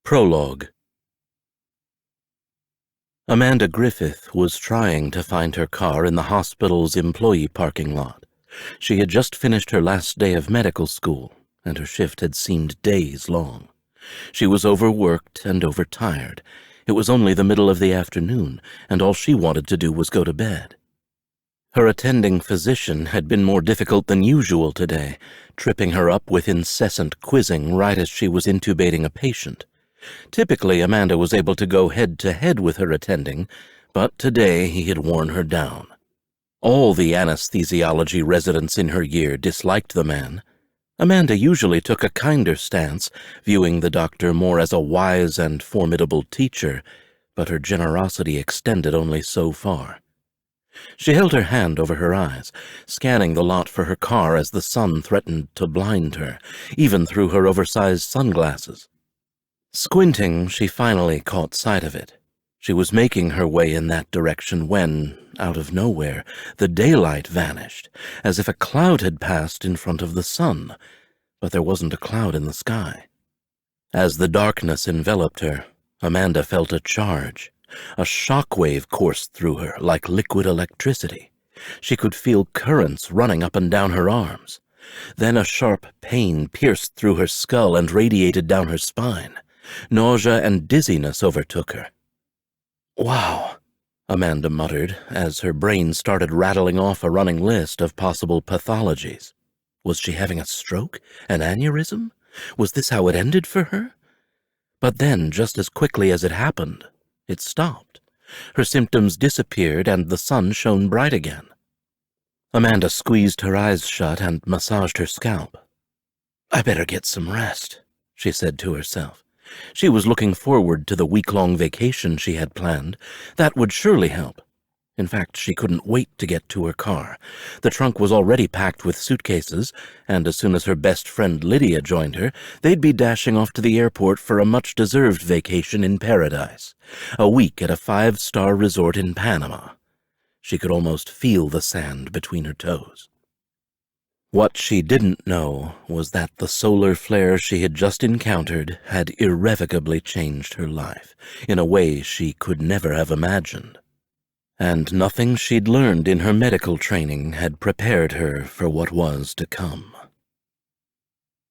Prologue. Amanda Griffith was trying to find her car in the hospital's employee parking lot. She had just finished her last day of medical school, and her shift had seemed days long. She was overworked and overtired. It was only the middle of the afternoon, and all she wanted to do was go to bed. Her attending physician had been more difficult than usual today, tripping her up with incessant quizzing right as she was intubating a patient. Typically, Amanda was able to go head-to-head with her attending, but today he had worn her down. All the anesthesiology residents in her year disliked the man. Amanda usually took a kinder stance, viewing the doctor more as a wise and formidable teacher, but her generosity extended only so far. She held her hand over her eyes, scanning the lot for her car as the sun threatened to blind her, even through her oversized sunglasses. Squinting, she finally caught sight of it. She was making her way in that direction when, out of nowhere, the daylight vanished, as if a cloud had passed in front of the sun, but there wasn't a cloud in the sky. As the darkness enveloped her, Amanda felt a charge. A shockwave coursed through her like liquid electricity. She could feel currents running up and down her arms. Then a sharp pain pierced through her skull and radiated down her spine. Nausea and dizziness overtook her. "Wow," Amanda muttered as her brain started rattling off a running list of possible pathologies. Was she having a stroke? An aneurysm? Was this how it ended for her? But then, just as quickly as it happened, it stopped. Her symptoms disappeared and the sun shone bright again. Amanda squeezed her eyes shut and massaged her scalp. "I better get some rest," she said to herself. She was looking forward to the week-long vacation she had planned. That would surely help. In fact, she couldn't wait to get to her car. The trunk was already packed with suitcases, and as soon as her best friend Lydia joined her, they'd be dashing off to the airport for a much-deserved vacation in paradise. A week at a 5-star resort in Panama. She could almost feel the sand between her toes. What she didn't know was that the solar flare she had just encountered had irrevocably changed her life in a way she could never have imagined. And nothing she'd learned in her medical training had prepared her for what was to come.